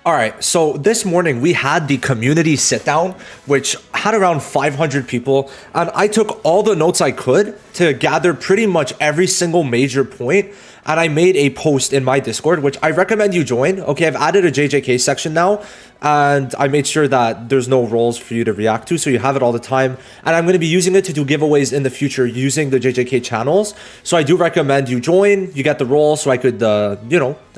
All right, so this morning we had the community sit down, which had around 500 people, and I took all the notes I could to gather pretty much every single major point, and I made a post in my Discord, which I recommend you join. Okay, I've added a JJK section now, and I made sure that there's no roles for you to react to, so you have it all the time, and I'm going to be using it to do giveaways in the future using the JJK channels, so I do recommend you join, you get the role, so I could,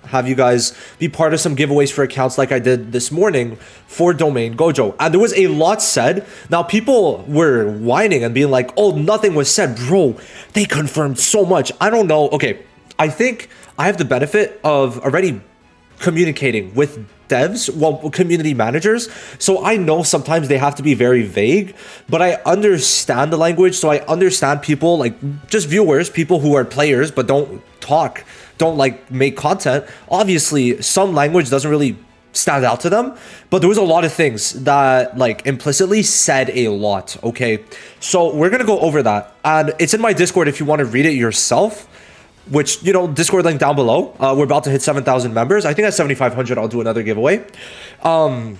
have you guys be part of some giveaways for accounts like I did this morning for Domain Gojo. And there was a lot said. Now, people were whining and being like, oh, nothing was said. Bro, they confirmed so much. I don't know. Okay, I think I have the benefit of already communicating with devs, well, community managers, so I know sometimes they have to be very vague, but I understand the language, so I understand people, like just viewers, people who are players but don't talk, don't like make content. Obviously some language doesn't really stand out to them, but there was a lot of things that like implicitly said a lot. Okay, so we're gonna go over that, and it's in my Discord if you want to read it yourself, which, Discord link down below. We're about to hit 7,000 members. I think at 7,500, I'll do another giveaway. And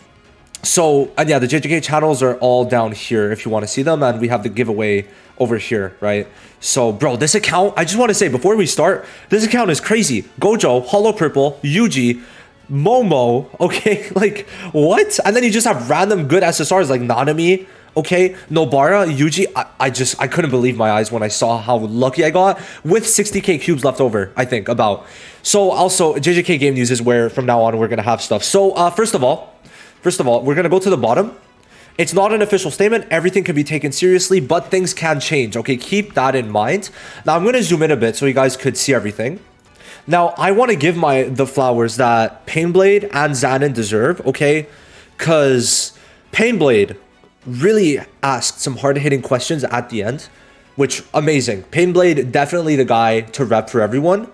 yeah, the JJK channels are all down here if you want to see them. And we have the giveaway over here, right? So, bro, this account, I just want to say before we start, this account is crazy. Gojo, Hollow Purple, Yuji, Momo, okay? Like, what? And then you just have random good SSRs like Nanami, okay, Nobara, Yuji. I couldn't believe my eyes when I saw how lucky I got with 60k cubes left over, I think, about. So also, JJK Game News is where from now on we're going to have stuff. So first of all, we're going to go to the bottom. It's not an official statement. Everything can be taken seriously, but things can change. Okay, keep that in mind. Now I'm going to zoom in a bit so you guys could see everything. Now, I want to give the flowers that Painblade and Xanon deserve, okay? Because Painblade really asked some hard-hitting questions at the end, which amazing. Painblade, definitely the guy to rep for everyone.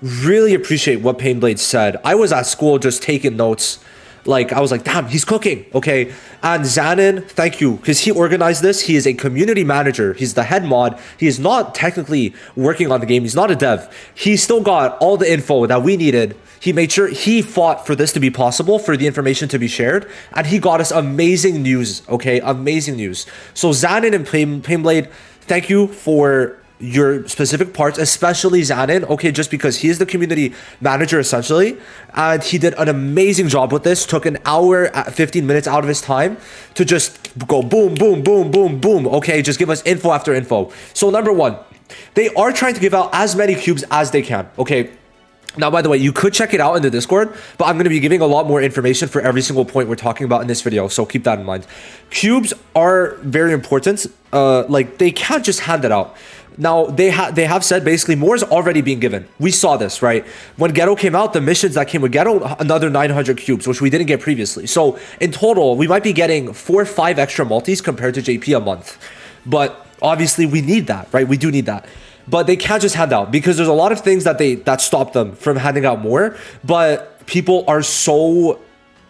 Really appreciate what Painblade said. I was at school just taking notes. Like, I was like, damn, he's cooking, okay? And Xanon, thank you, because he organized this. He is a community manager. He's the head mod. He is not technically working on the game. He's not a dev. He still got all the info that we needed. He made sure he fought for this to be possible, for the information to be shared, and he got us amazing news, okay? Amazing news. So Xanon and Painblade, thank you for your specific parts, especially Xanon, okay, just because he is the community manager essentially, and he did an amazing job with this. Took an hour at 15 minutes out of his time to just go boom, boom, boom, boom, boom, okay, just give us info after info. So number one, they are trying to give out as many cubes as they can, okay? Now, by the way, you could check it out in the Discord, but I'm going to be giving a lot more information for every single point we're talking about in this video, so keep that in mind. Cubes are very important. Like, they can't just hand it out. Now, they have said basically more is already being given. We saw this, right? When Ghetto came out, the missions that came with Ghetto, another 900 cubes, which we didn't get previously. So in total, we might be getting 4 or 5 extra multis compared to JP a month. But obviously, we need that, right? We do need that. But they can't just hand out because there's a lot of things that stop them from handing out more. But people are so,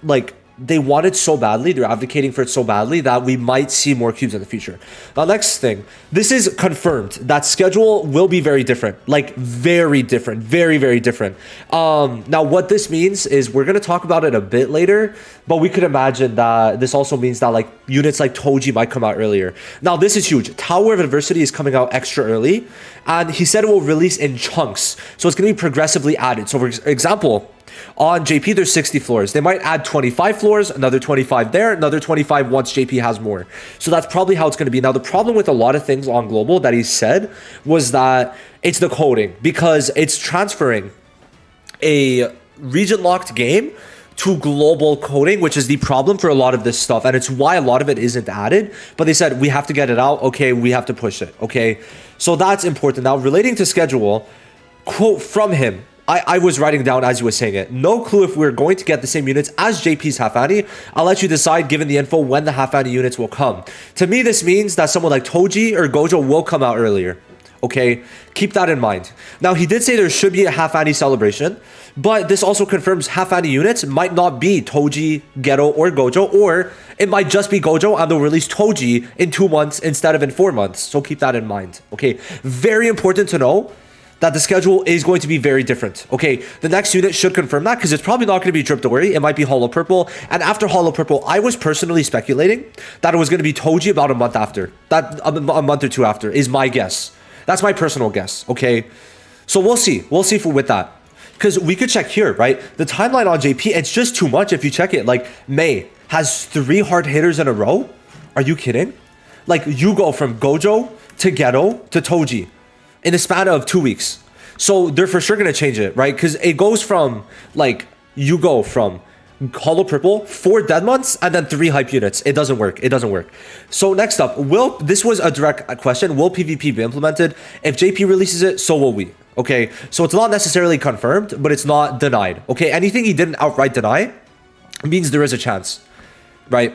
like, they want it so badly, they're advocating for it so badly that we might see more cubes in the future. Now, next thing, this is confirmed that schedule will be very different, like very different, very, very different. Now, what this means is we're going to talk about it a bit later, but we could imagine that this also means that like units like Toji might come out earlier. Now, this is huge. Tower of Adversity is coming out extra early, and he said it will release in chunks. So it's going to be progressively added. So for example, on JP, there's 60 floors. They might add 25 floors, another 25 there, another 25 once JP has more. So that's probably how it's going to be. Now, the problem with a lot of things on Global that he said was that it's the coding, because it's transferring a region-locked game to global coding, which is the problem for a lot of this stuff. And it's why a lot of it isn't added. But they said, we have to get it out. Okay, we have to push it. Okay, so that's important. Now, relating to schedule, quote from him, I was writing down as you were saying it. No clue if we're going to get the same units as JP's half annie. I'll let you decide given the info when the half annie units will come. To me, this means that someone like Toji or Gojo will come out earlier. Okay, keep that in mind. Now, he did say there should be a half annie celebration, but this also confirms half annie units might not be Toji, Ghetto, or Gojo, or it might just be Gojo and they'll release Toji in 2 months instead of in 4 months. So keep that in mind. Okay, very important to know that the schedule is going to be very different. Okay, the next unit should confirm that because it's probably not going to be Drip Dory. It might be Hollow Purple. And after Hollow Purple, I was personally speculating that it was going to be Toji about a month after. That a month or two after is my guess. That's my personal guess. Okay, so we'll see. We'll see with that. Because we could check here, right? The timeline on JP, it's just too much if you check it. Like, May has 3 hard hitters in a row. Are you kidding? Like, you go from Gojo to Geto to Toji in the span of 2 weeks. So they're for sure going to change it, right? Because it goes from, like, you go from Hollow Purple, 4 dead months, and then 3 hype units. It doesn't work. It doesn't work. So next up, this was a direct question. Will PvP be implemented? If JP releases it, so will we. Okay, so it's not necessarily confirmed, but it's not denied. Okay, anything he didn't outright deny means there is a chance, right?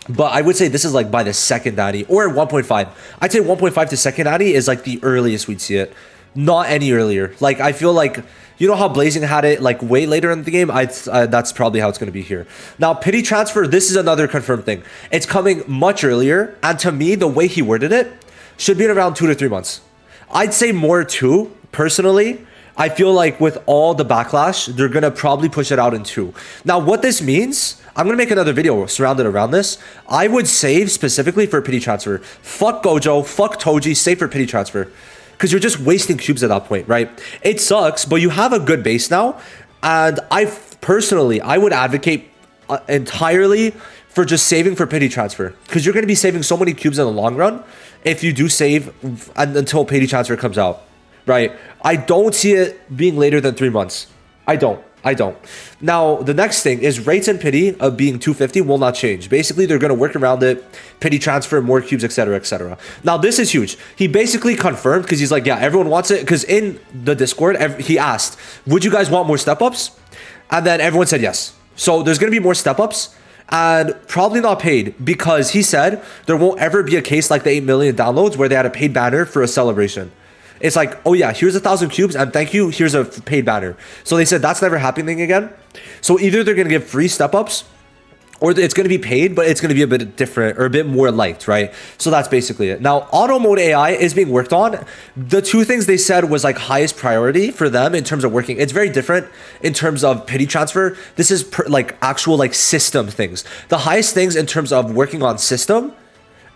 But I would say this is like by the second natty or 1.5. I'd say 1.5 to second natty is like the earliest we'd see it, not any earlier. Like, I feel like, you know how Blazing had it like way later in the game? That's probably how it's going to be here. Now, pity transfer, this is another confirmed thing. It's coming much earlier, and to me, the way he worded it should be in around 2 to 3 months. I'd say more too. Personally, I feel like with all the backlash, they're going to probably push it out in 2. Now, what this means, I'm going to make another video surrounded around this. I would save specifically for pity transfer. Fuck Gojo, fuck Toji, save for pity transfer. Because you're just wasting cubes at that point, right? It sucks, but you have a good base now. And I would advocate entirely for just saving for pity transfer. Because you're going to be saving so many cubes in the long run if you do save until pity transfer comes out. Right? I don't see it being later than 3 months. I don't. Now, the next thing is rates and pity of being 250 will not change. Basically, they're going to work around it, pity transfer, more cubes, etc., etc. Now, this is huge. He basically confirmed because he's like, yeah, everyone wants it. Because in the Discord, he asked, would you guys want more step-ups? And then everyone said yes. So there's going to be more step-ups and probably not paid because he said there won't ever be a case like the 8 million downloads where they had a paid banner for a celebration. It's like, oh yeah, here's 1,000 cubes and thank you, here's a paid banner. So they said that's never happening again. So either they're going to give free step-ups or it's going to be paid, but it's going to be a bit different or a bit more liked, right? So that's basically it. Now, auto mode AI is being worked on. The 2 things they said was like highest priority for them in terms of working. It's very different in terms of pity transfer. This is like actual like system things. The highest things in terms of working on system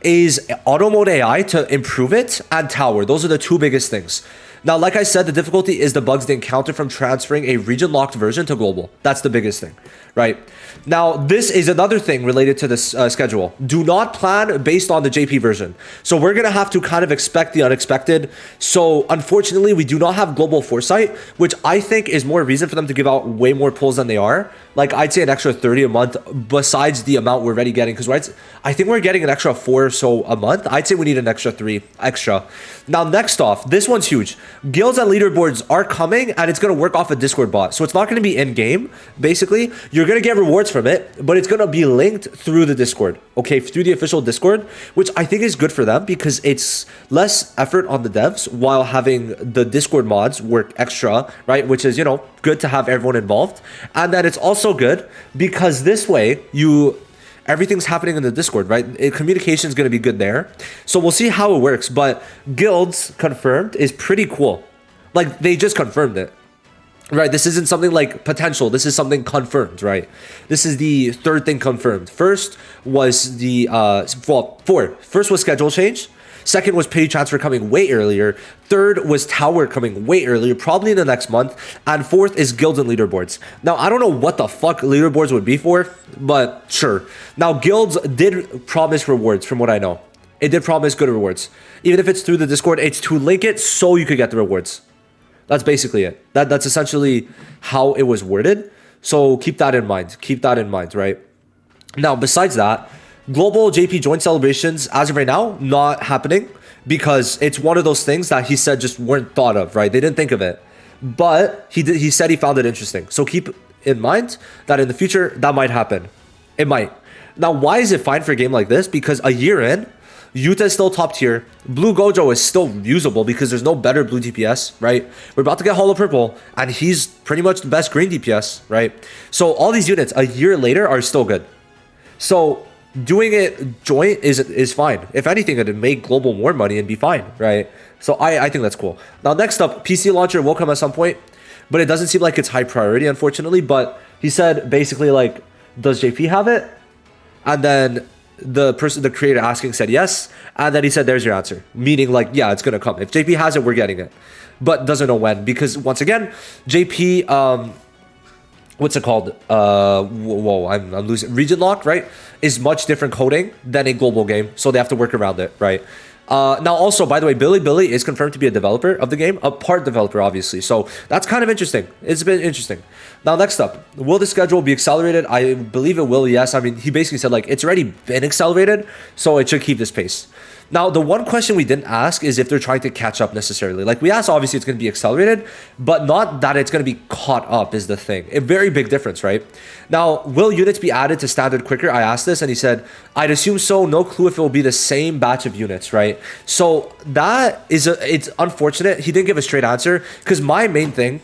is auto mode AI to improve it and tower. Those are the 2 biggest things. Now, like I said, the difficulty is the bugs they encounter from transferring a region locked version to global. That's the biggest thing, right? Now, this is another thing related to this schedule. Do not plan based on the JP version. So we're going to have to kind of expect the unexpected. So unfortunately, we do not have global foresight, which I think is more reason for them to give out way more pulls than they are. Like, I'd say an extra 30 a month besides the amount we're already getting. Because I think we're getting an extra 4 or so a month. I'd say we need an extra 3 extra. Now, next off, this one's huge. Guilds and leaderboards are coming and it's going to work off a Discord bot. So it's not going to be in game. Basically, you're going to get rewards from it, but it's going to be linked through the Discord. Okay, through the official Discord, which I think is good for them because it's less effort on the devs while having the Discord mods work extra, right? Which is, you know, good to have everyone involved. And then it's also good because this way everything's happening in the Discord, right? Communication is going to be good there. So we'll see how it works. But guilds confirmed is pretty cool. Like, they just confirmed it, right? This isn't something like potential. This is something confirmed, right? This is the 3rd thing confirmed. First was the, First was schedule change. Second was pity transfer coming way earlier. 3rd was tower coming way earlier, probably in the next month. And 4th is guilds and leaderboards. Now, I don't know what the fuck leaderboards would be for, but sure. Now, guilds did promise rewards from what I know. It did promise good rewards. Even if it's through the Discord, it's to link it so you could get the rewards. That's basically it. That's essentially how it was worded. So keep that in mind. Keep that in mind, right? Now, besides that, global JP joint celebrations, as of right now, not happening because it's one of those things that he said just weren't thought of, right? They didn't think of it. But he said he found it interesting. So keep in mind that in the future, that might happen. It might. Now, why is it fine for a game like this? Because a year in, Yuta is still top tier. Blue Gojo is still usable because there's no better blue DPS, right? We're about to get Hollow Purple, and he's pretty much the best green DPS, right? So all these units a year later are still good. So Doing it joint is fine. If anything, it'd make global more money and be fine, right? So I think that's cool. Now, next up, PC launcher will come at some point, but it doesn't seem like it's high priority, unfortunately. But he said basically like, does JP have it? And then the creator asking said yes, and then he said, there's your answer, meaning like, yeah, it's gonna come. If JP has it, we're getting it, but doesn't know when, because once again, JP what's it called, whoa, I'm losing, region lock, right, is much different coding than a global game, so they have to work around it, right? Now also, by the way, Billy is confirmed to be a developer of the game, a part developer, obviously. So that's kind of interesting. It's been interesting. Now, next up, will the schedule be accelerated? I believe it will, yes. I mean, he basically said like it's already been accelerated, so it should keep this pace. Now, the one question we didn't ask is if they're trying to catch up necessarily. Like we asked, obviously it's going to be accelerated, but not that it's going to be caught up is the thing. A very big difference, right? Now, will units be added to standard quicker? I asked this and he said, I'd assume so. No clue if it will be the same batch of units, right? So that is, it's unfortunate. He didn't give a straight answer because my main thing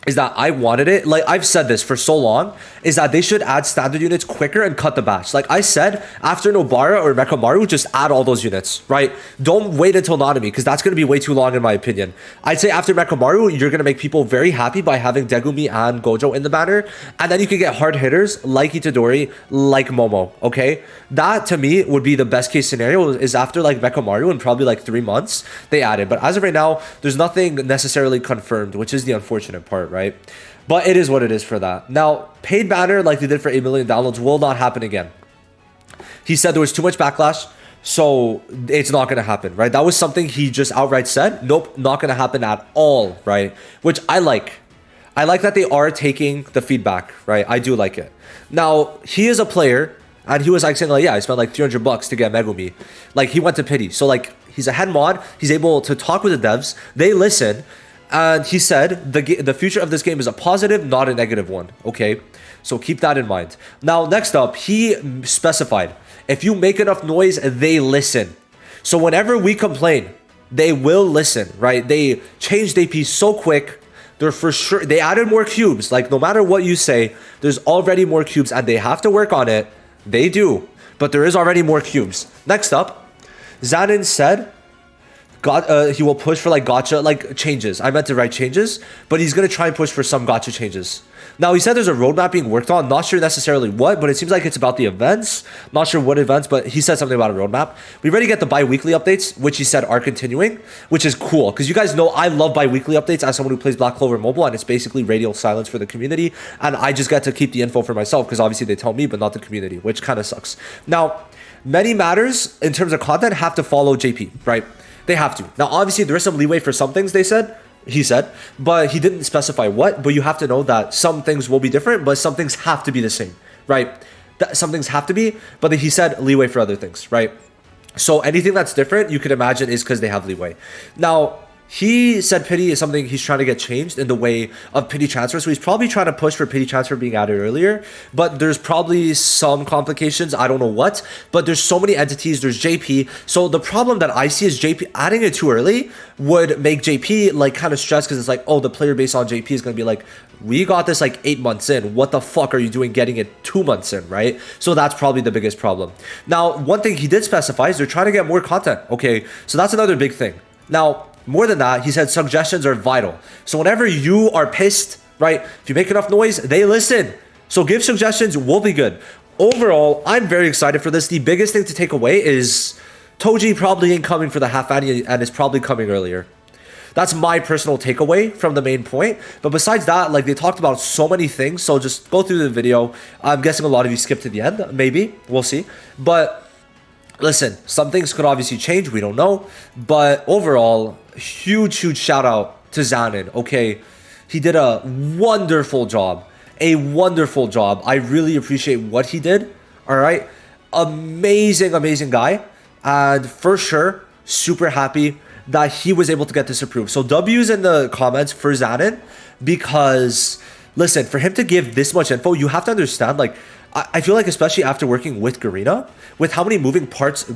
is that I wanted it, like I've said this for so long, is that they should add standard units quicker and cut the batch. Like I said, after Nobara or Mechamaru, just add all those units, right? Don't wait until Nanami, because that's going to be way too long in my opinion. I'd say after Mechamaru, you're going to make people very happy by having Degumi and Gojo in the banner, and then you can get hard hitters like Itadori, like Momo, okay? That to me would be the best case scenario, is after like Mechamaru in probably like 3 months, they add it. But as of right now, there's nothing necessarily confirmed, which is the unfortunate part, right? But it is what it is for that. Now, paid banner like they did for 8 million downloads will not happen again. He said there was too much backlash, so it's not going to happen, right? That was something he just outright said. Nope, not going to happen at all, right? Which I like. I like that they are taking the feedback, right? I do like it. Now, he is a player, and he was like saying like, yeah, I spent like $300 to get Megumi. Like, he went to Pity. So like, he's a head mod. He's able to talk with the devs. They listen. And he said the future of this game is a positive, not a negative one. Okay, so keep that in mind. Now, next up, he specified if you make enough noise, they listen. So whenever we complain, they will listen, right? They changed AP so quick. They're for sure. They added more cubes. Like no matter what you say, there's already more cubes, and they have to work on it. They do, but there is already more cubes. Next up, Zanin said, he will push for like gacha like changes. I meant to write changes, but he's gonna try and push for some gacha changes. Now he said there's a roadmap being worked on. Not sure necessarily what, but it seems like it's about the events. Not sure what events, but he said something about a roadmap. We already get the bi-weekly updates, which he said are continuing, which is cool because you guys know I love bi-weekly updates as someone who plays Black Clover Mobile, and it's basically radio silence for the community, and I just get to keep the info for myself because obviously they tell me, but not the community, which kind of sucks. Now, many matters in terms of content have to follow JP, right? They have to. Now, obviously, there is some leeway for some things, he said, but he didn't specify what. But you have to know that some things will be different, but some things have to be the same, right? Some things have to be, but he said leeway for other things, right? So anything that's different, you can imagine, is because they have leeway. Now, he said Pity is something he's trying to get changed in the way of Pity transfer. So he's probably trying to push for Pity transfer being added earlier, but there's probably some complications. I don't know what, but there's so many entities. There's JP. So the problem that I see is JP adding it too early would make JP like kind of stressed because it's like, oh, the player base on JP is going to be like, we got this like 8 months in. What the fuck are you doing getting it 2 months in, right? So that's probably the biggest problem. Now, one thing he did specify is they're trying to get more content. Okay, so that's another big thing. Now, more than that, he said suggestions are vital. So whenever you are pissed, right, if you make enough noise, they listen. So give suggestions, we'll be good. Overall, I'm very excited for this. The biggest thing to take away is Toji probably ain't coming for the half annie and is probably coming earlier. That's my personal takeaway from the main point. But besides that, like they talked about so many things. So just go through the video. I'm guessing a lot of you skipped to the end. Maybe. We'll see. But listen, some things could obviously change. We don't know. But overall, huge shout out to Zanin. Okay, he did a wonderful job. A wonderful job. I really appreciate what he did. All right. Amazing guy. And for sure, super happy that he was able to get this approved. So W's in the comments for Zanin, because listen, for him to give this much info, you have to understand, like, I feel like especially after working with Garena, with how many moving parts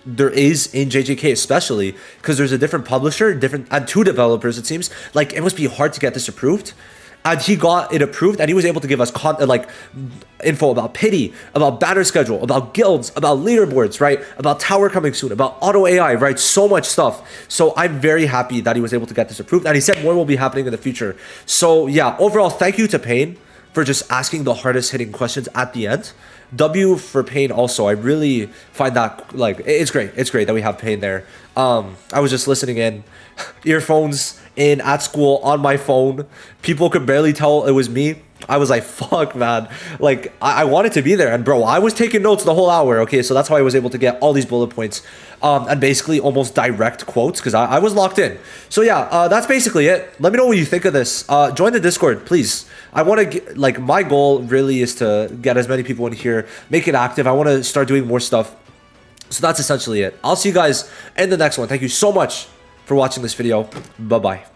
there is in JJK, especially because there's a different publisher, and 2 developers, it seems like it must be hard to get this approved. and he got it approved, and he was able to give us like info about pity, about banner schedule, about guilds, about leaderboards, right? About tower coming soon, about auto AI, right? So much stuff. So I'm very happy that he was able to get this approved, and he said more will be happening in the future. So yeah, overall, thank you to Payne for just asking the hardest hitting questions at the end. W for Payne also. I really find that, like, it's great. It's great that we have Payne there. I was just listening in, earphones in at school on my phone. People could barely tell it was me. I was like, fuck, man. Like, I wanted to be there. And bro, I was taking notes the whole hour, okay? So that's how I was able to get all these bullet points and basically almost direct quotes because I was locked in. So yeah, that's basically it. Let me know what you think of this. Join the Discord, please. I want to, like, my goal really is to get as many people in here, make it active. I want to start doing more stuff. So that's essentially it. I'll see you guys in the next one. Thank you so much for watching this video. Bye-bye.